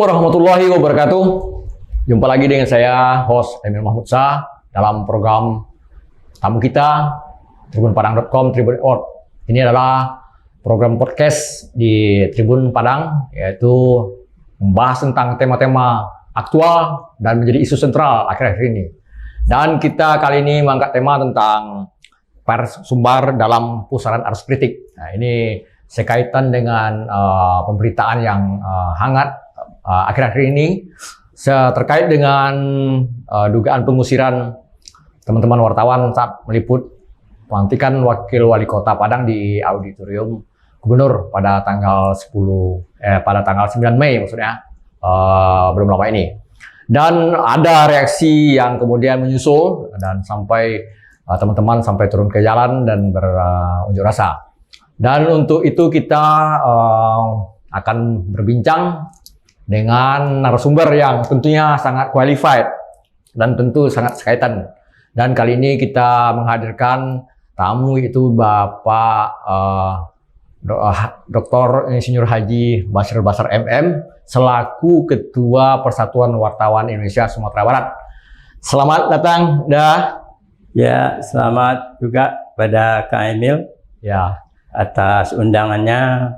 Assalamualaikum warahmatullahi wabarakatuh. Jumpa lagi dengan saya, host Emil Mahmud Shah, dalam program tamu kita, tribunpadang.com, Tribun.org. Ini adalah program podcast di Tribun Padang, yaitu membahas tentang tema-tema aktual dan menjadi isu sentral akhir-akhir ini. Dan kita kali ini mengangkat tema tentang pers sumbar dalam pusaran arus kritik. Nah, ini sekaitan dengan pemberitaan yang hangat akhir-akhir ini terkait dengan dugaan pengusiran teman-teman wartawan saat meliput pelantikan wakil wali kota Padang di auditorium gubernur pada tanggal 9 Mei maksudnya, belum lama ini. Dan ada reaksi yang kemudian menyusul dan sampai teman-teman sampai turun ke jalan dan berunjuk rasa. Dan untuk itu kita akan berbincang dengan narasumber yang tentunya sangat qualified dan tentu sangat sekaitan. Dan kali ini kita menghadirkan tamu itu Bapak Dr. Insinyur Haji Basir Basar MM selaku Ketua Persatuan Wartawan Indonesia Sumatera Barat. Selamat datang, dah. Ya, selamat juga pada Kak Emil Ya, atas undangannya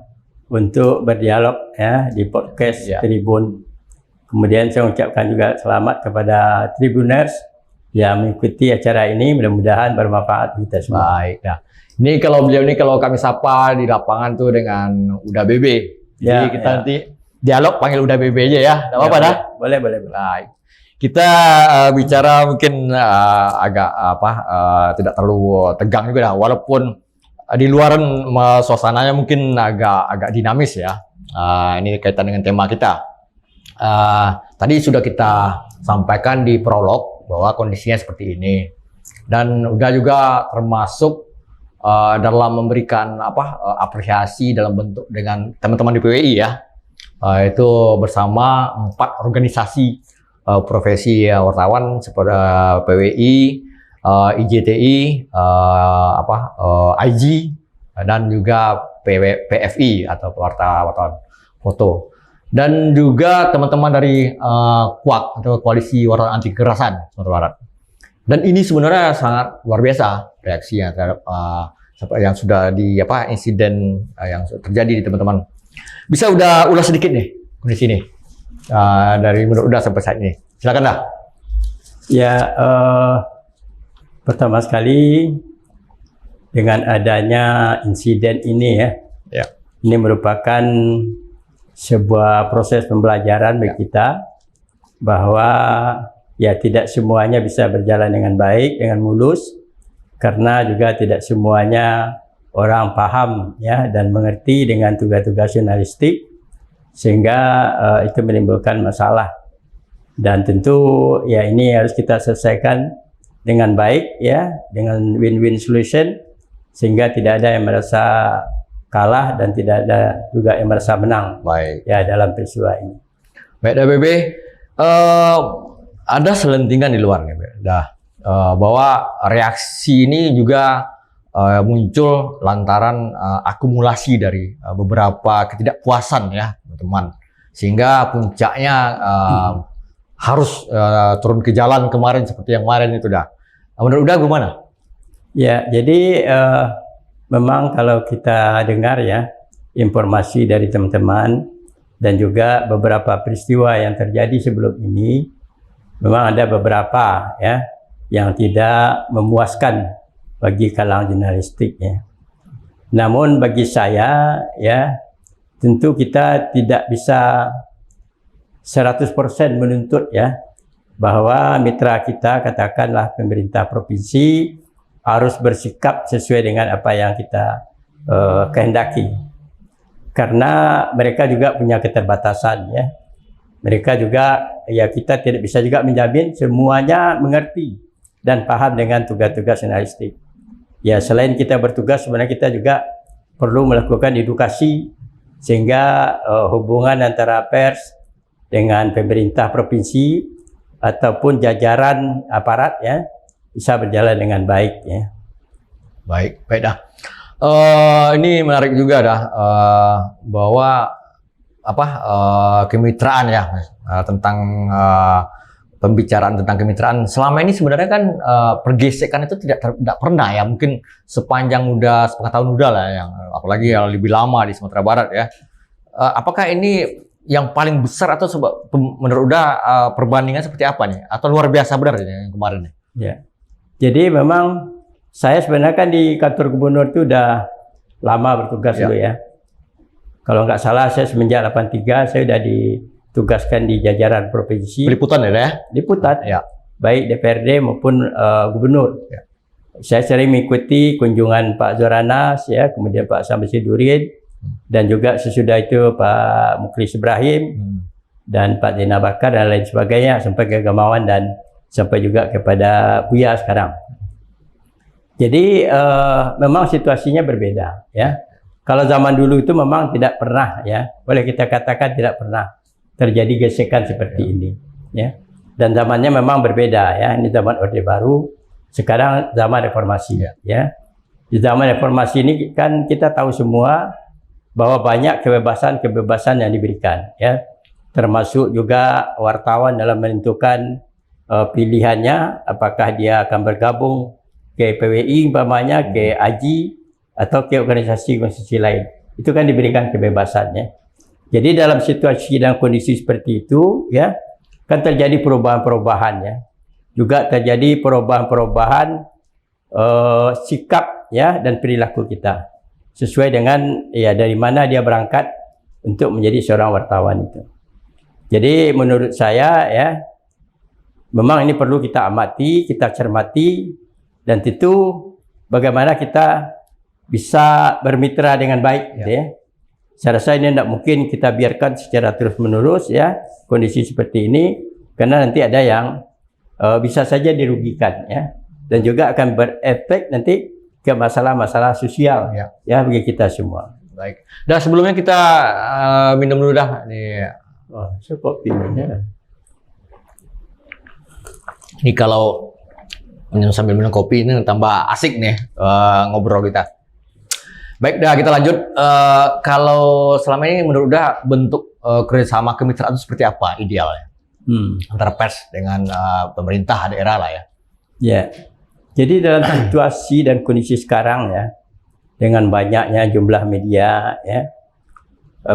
untuk berdialog ya di podcast Ya. Tribun. Kemudian saya ucapkan juga selamat kepada Tribuners yang mengikuti acara ini, mudah-mudahan bermanfaat kita semua. baik. Nah, ini kalau beliau ini kalau kami sapa di lapangan tuh dengan Uda BB. Jadi Ya, kita ya. nanti dialog panggil Uda BB aja ya. Enggak apa-apa dah. Boleh. Baik. Kita bicara mungkin agak tidak terlalu tegang juga dah, walaupun di luaran suasananya mungkin agak dinamis ya. Ini kaitan dengan tema kita. Tadi sudah kita sampaikan di prolog bahwa kondisinya seperti ini, dan udah juga termasuk dalam memberikan apresiasi dalam bentuk dengan teman-teman di PWI ya, itu bersama 4 organisasi profesi wartawan seperti PWI, IJTI, IG, dan juga PFI atau wartawan foto, dan juga teman-teman dari KWAK atau Koalisi Wartawan Anti Kekerasan Sumatera Barat. Dan ini sebenarnya sangat luar biasa reaksinya terhadap yang sudah insiden yang terjadi di teman-teman. Bisa udah ulas sedikit nih kondisi ini dari menurut udah sampai saat ini. Silakan dah. Ya, pertama sekali dengan adanya insiden ini Ya. ini merupakan sebuah proses pembelajaran bagi kita bahwa ya tidak semuanya bisa berjalan dengan baik, dengan mulus, karena juga tidak semuanya orang paham ya dan mengerti dengan tugas-tugas jurnalistik, sehingga itu menimbulkan masalah. Dan tentu ya ini harus kita selesaikan dengan baik ya, dengan win-win solution, sehingga tidak ada yang merasa kalah dan tidak ada juga yang merasa menang. Baik. Ya, dalam peristiwa ini. Baik, DBB, ada selentingan di luar nih, bahwa reaksi ini juga muncul lantaran akumulasi dari beberapa ketidakpuasan ya, teman-teman, sehingga puncaknya harus turun ke jalan kemarin seperti yang kemarin itu dah. Menurut udah gimana? Ya, jadi memang kalau kita dengar ya informasi dari teman-teman dan juga beberapa peristiwa yang terjadi sebelum ini, memang ada beberapa ya yang tidak memuaskan bagi kalangan jurnalistik ya. Namun bagi saya ya, tentu kita tidak bisa 100% menuntut ya bahwa mitra kita, katakanlah pemerintah provinsi, harus bersikap sesuai dengan apa yang kita kehendaki, karena mereka juga punya keterbatasan ya. Mereka juga ya, kita tidak bisa juga menjamin semuanya mengerti dan paham dengan tugas-tugas jurnalistik. Ya, selain kita bertugas, sebenarnya kita juga perlu melakukan edukasi sehingga hubungan antara pers dengan pemerintah provinsi ataupun jajaran aparat ya bisa berjalan dengan baik ya. Baik dah. Ini menarik juga dah, bahwa kemitraan ya, tentang pembicaraan tentang kemitraan. Selama ini sebenarnya kan pergesekan itu tidak pernah ya, mungkin sepanjang setengah tahun udah lah, yang apalagi yang lebih lama di Sumatera Barat ya. Apakah ini yang paling besar atau menurut Uda perbandingan seperti apa nih? Atau luar biasa benar ini yang kemarin nih? Ya. Jadi memang saya sebenarnya kan di kantor gubernur itu udah lama bertugas dulu ya. Kalau nggak salah saya semenjak 83 saya udah ditugaskan di jajaran provinsi. Liputan ya? Liputan. Ya. Baik DPRD maupun gubernur. Ya. Saya sering mengikuti kunjungan Pak Zoranas ya, kemudian Pak Samsidurin, dan juga sesudah itu Pak Muklis Ibrahim dan Pak Dina Bakar dan lain sebagainya, sampai ke Gamawan dan sampai juga kepada Buya sekarang. Jadi memang situasinya berbeda ya. Kalau zaman dulu itu memang tidak pernah ya, boleh kita katakan tidak pernah terjadi gesekan seperti ini ya. Dan zamannya memang berbeda ya. Ini zaman Orde Baru, sekarang zaman reformasi ya. Di zaman reformasi ini kan kita tahu semua bahwa banyak kebebasan yang diberikan ya. Termasuk juga wartawan dalam menentukan pilihannya, apakah dia akan bergabung ke PWI umpamanya, ke AJI atau ke organisasi lain. Itu kan diberikan kebebasannya. Jadi dalam situasi dan kondisi seperti itu ya, kan terjadi perubahan-perubahan ya. Juga terjadi perubahan-perubahan sikap ya dan perilaku kita. Sesuai dengan ya dari mana dia berangkat untuk menjadi seorang wartawan itu. Jadi menurut saya ya, memang ini perlu kita amati, kita cermati, dan tentu bagaimana kita bisa bermitra dengan baik gitu ya. Saya rasa ini tidak mungkin kita biarkan secara terus-menerus ya, kondisi seperti ini, karena nanti ada yang bisa saja dirugikan ya, dan juga akan berefek nanti ke masalah-masalah sosial ya bagi kita semua. Baik. Dan sebelumnya kita minum dulu dah nih. Oh, cukup minumnya. Ini kalau sambil minum kopi ini tambah asik nih ngobrol kita. Baik, dah kita lanjut. Kalau selama ini menurut Uda bentuk kerjasama kemitraan itu seperti apa idealnya antara pers dengan pemerintah daerah lah ya? Ya, jadi dalam situasi dan kondisi sekarang ya, dengan banyaknya jumlah media ya,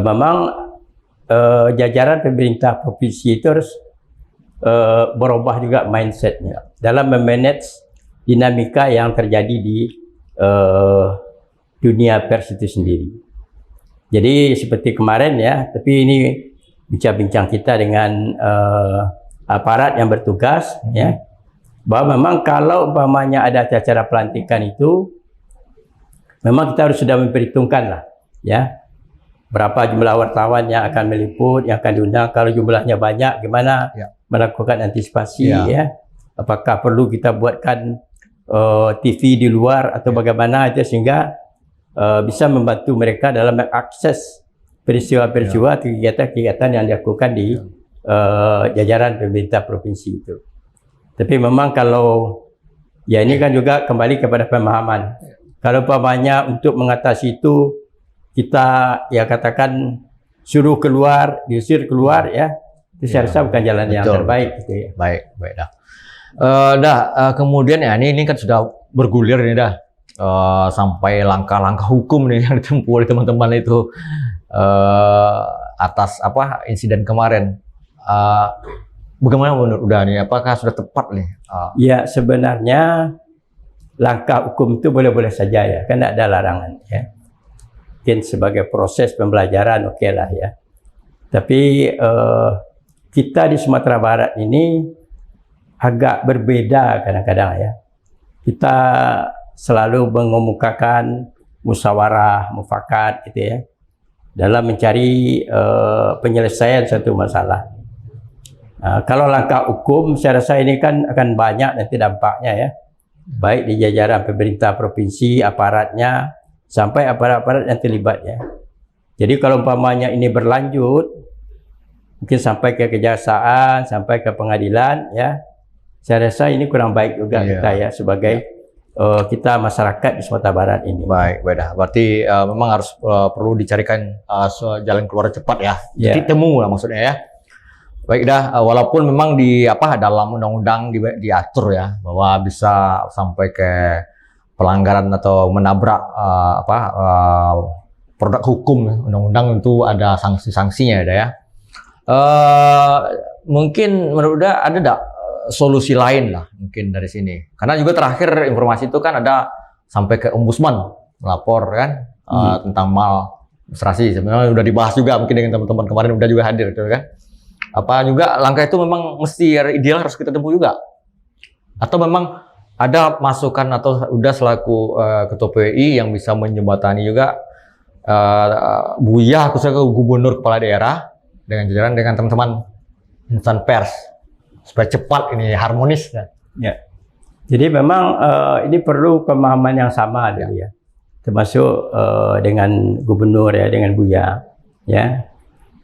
memang jajaran pemerintah provinsi itu harus berubah juga mindsetnya dalam memanage dinamika yang terjadi di dunia pers itu sendiri. Jadi seperti kemarin ya, tapi ini bincang-bincang kita dengan aparat yang bertugas ya, bahwa memang kalau umpamanya ada acara pelantikan itu, memang kita harus sudah memperhitungkan lah ya, berapa jumlah wartawan yang akan meliput, yang akan diundang. Kalau jumlahnya banyak, gimana melakukan antisipasi ya? Apakah perlu kita buatkan TV di luar atau bagaimana aja sehingga bisa membantu mereka dalam mengakses peristiwa-peristiwa kegiatan-kegiatan yang dilakukan di jajaran pemerintah provinsi itu. Tapi memang kalau ya ini kan juga kembali kepada pemahaman. Kalau umpamanya untuk mengatasi itu kita ya katakan suruh keluar, diusir keluar ya, itu saya rasa bukan jalan yang terbaik gitu ya. Baik dah. Kemudian ya ini kan sudah bergulir nih dah. Sampai langkah-langkah hukum nih yang ditempuh oleh teman-teman itu atas insiden kemarin. Bagaimana menurut Uda nih? Apakah sudah tepat nih? Ya sebenarnya langkah hukum itu boleh-boleh saja ya, kan tidak ada larangan ya. Mungkin sebagai proses pembelajaran oke lah ya. Tapi kita di Sumatera Barat ini agak berbeda kadang-kadang ya. Kita selalu mengemukakan musyawarah, mufakat gitu ya, dalam mencari penyelesaian suatu masalah. Kalau langkah hukum, saya rasa ini kan akan banyak nanti dampaknya ya, baik di jajaran pemerintah provinsi, aparatnya, sampai aparat-aparat yang terlibat ya. Jadi kalau umpamanya ini berlanjut, mungkin sampai ke kejaksaan, sampai ke pengadilan ya, saya rasa ini kurang baik juga kita ya sebagai kita masyarakat di Sumatera Barat ini. Baik, dah. Berarti memang harus perlu dicarikan jalan keluar cepat ya. Ya. Titik temu lah maksudnya ya. Baik dah, walaupun memang di dalam undang-undang diatur ya bahwa bisa sampai ke pelanggaran atau menabrak produk hukum, undang-undang itu ada sanksi-sanksinya ya. Mungkin menurut Uda ada tak solusi lain lah mungkin dari sini? Karena juga terakhir informasi itu kan ada sampai ke ombudsman melapor kan tentang maladministrasi. Sebenarnya udah dibahas juga mungkin dengan teman-teman kemarin udah juga hadir gitu kan. Apa juga langkah itu memang mesti ideal harus kita tempuh juga? Atau memang ada masukan atau udah selaku ketua PWI yang bisa menjembatani juga Buya khususnya gubernur kepala daerah dengan jajaran dengan teman-teman insan pers supaya cepat ini harmonis ya. Ya. Jadi memang ini perlu pemahaman yang sama dulu ya. Termasuk dengan gubernur ya, dengan Buya ya.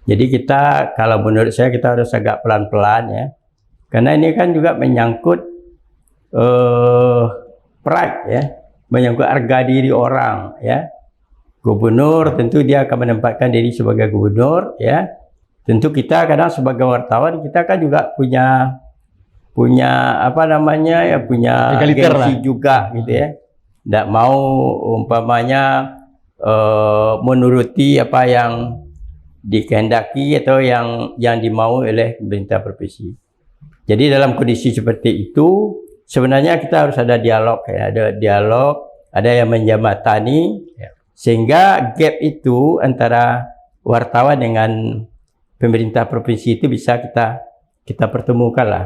Jadi kita kalau menurut saya kita harus agak pelan-pelan ya. Karena ini kan juga menyangkut pride ya, menyangkut harga diri orang ya. Gubernur tentu dia akan menempatkan diri sebagai gubernur ya. Tentu kita kadang sebagai wartawan kita kan juga punya apa namanya ya, punya gengsi juga gitu ya. Tidak mau umpamanya menuruti apa yang dikehendaki atau yang dimau oleh pemerintah provinsi. Jadi dalam kondisi seperti itu sebenarnya kita harus ada dialog ya, ada dialog, ada yang menjembatani sehingga gap itu antara wartawan dengan pemerintah provinsi itu bisa kita pertemukan lah.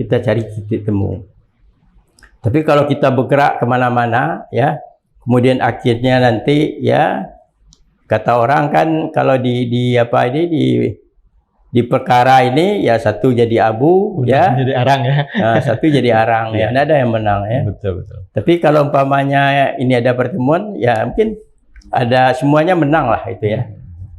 Kita cari titik temu. Tapi kalau kita bergerak kemana-mana ya, kemudian akhirnya nanti ya kata orang kan kalau di perkara ini ya satu jadi abu ya, jadi arang ya. Nah, satu jadi arang ya, tidak ada yang menang ya. Betul. Tapi kalau umpamanya ini ada pertemuan ya mungkin ada semuanya menang lah itu ya.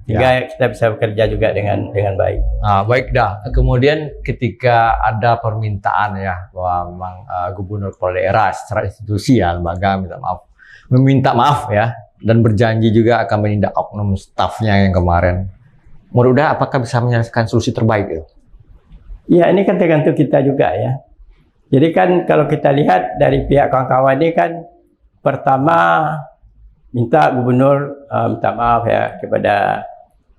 Sehingga kita bisa bekerja juga dengan baik. Nah, baik dah. Kemudian ketika ada permintaan ya bahwa memang gubernur kepala daerah secara institusi ya lembaga meminta maaf ya dan berjanji juga akan menindak oknum stafnya yang kemarin. Menurut Uda, apakah bisa menyelesaikan solusi terbaik itu? Ya, ini kan tergantung kita juga ya. Jadi kan kalau kita lihat dari pihak kawan-kawan ini kan pertama minta gubernur minta maaf ya kepada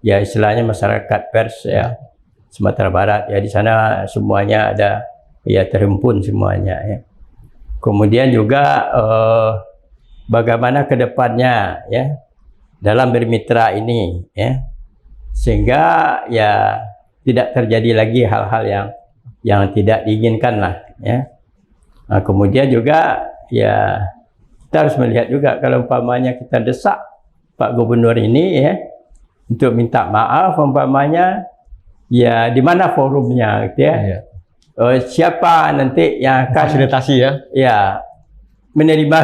ya istilahnya masyarakat pers ya Sumatera Barat ya, di sana semuanya ada ya terhimpun semuanya ya. Kemudian juga bagaimana ke depannya ya dalam bermitra ini ya, sehingga ya tidak terjadi lagi hal-hal yang tidak diinginkan lah ya. Nah, kemudian juga ya kita harus melihat juga kalau umpamanya kita desak Pak Gubernur ini ya untuk minta maaf umpamanya ya di mana forumnya gitu ya. Siapa nanti yang akan fasilitasi ya menerima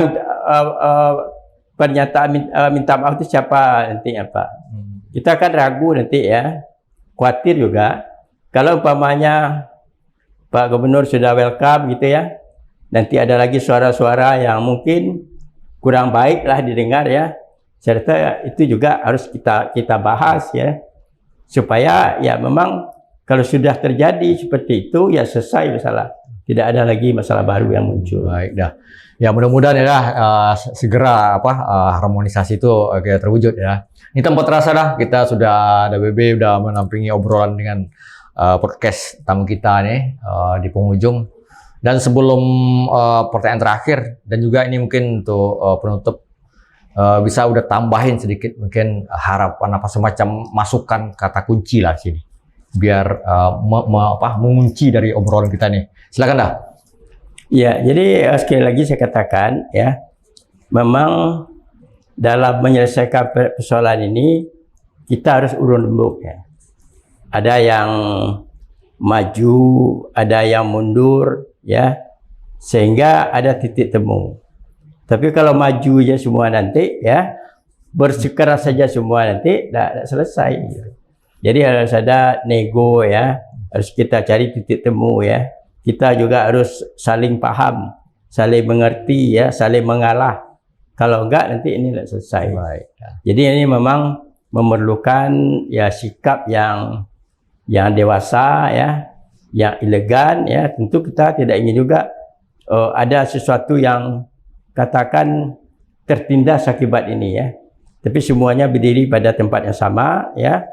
pernyataan minta maaf itu siapa nantinya Pak. Kita kan ragu nanti ya, khawatir juga kalau umpamanya Pak Gubernur sudah welcome gitu ya, nanti ada lagi suara-suara yang mungkin kurang baik lah didengar ya. Serta itu juga harus kita bahas ya, supaya ya memang kalau sudah terjadi seperti itu ya selesai masalah, tidak ada lagi masalah baru yang muncul. Baik dah. Ya mudah-mudahan ya segera harmonisasi itu terwujud ya. Ini tempat terasa dah kita sudah WB udah menampingi obrolan dengan podcast tamu kita nih di penghujung. Dan sebelum pertanyaan terakhir dan juga ini mungkin untuk penutup bisa udah tambahin sedikit mungkin harapan apa semacam masukan kata kunci lah sini biar mengunci dari obrolan kita nih. Silakan dah. Ya, jadi sekali lagi saya katakan ya, memang dalam menyelesaikan persoalan ini kita harus urun rembuk ya. Ada yang maju, ada yang mundur ya, sehingga ada titik temu. Tapi kalau maju aja semua nanti ya, bersikeras saja semua nanti tidak selesai. Jadi harus ada nego ya, harus kita cari titik temu ya. Kita juga harus saling paham saling mengerti ya, saling mengalah. Kalau enggak nanti ini tidak selesai. Baik. Jadi ini memang memerlukan ya sikap yang dewasa ya, yang elegan ya. Tentu kita tidak ingin juga ada sesuatu yang katakan tertindas akibat ini ya. Tapi semuanya berdiri pada tempat yang sama ya.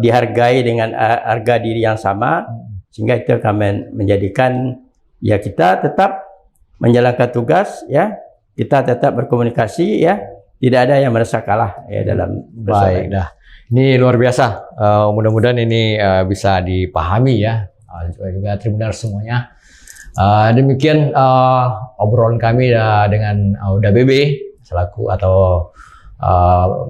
Dihargai dengan harga diri yang sama, sehingga itu akan menjadikan ya kita tetap menjalankan tugas ya. Kita tetap berkomunikasi ya, tidak ada yang merasa kalah ya dalam Baik, dah. Ini luar biasa. Mudah-mudahan ini bisa dipahami ya, juga Tribuners semuanya. Demikian obrolan kami dengan Auda BB selaku atau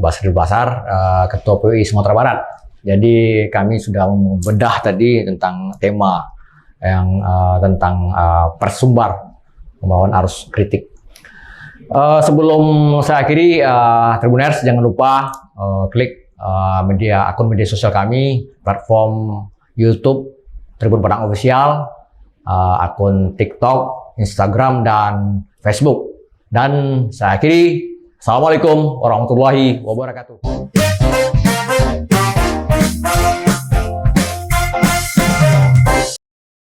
Basri Basar, Ketua PWI Sumatera Barat. Jadi kami sudah membedah tadi tentang tema yang tentang persumbar melawan arus kritik. Sebelum saya akhiri, Tribuners jangan lupa klik akun media sosial kami, platform YouTube Tribun Padang Official, akun TikTok, Instagram, dan Facebook. Dan saya akhiri, Assalamualaikum warahmatullahi wabarakatuh.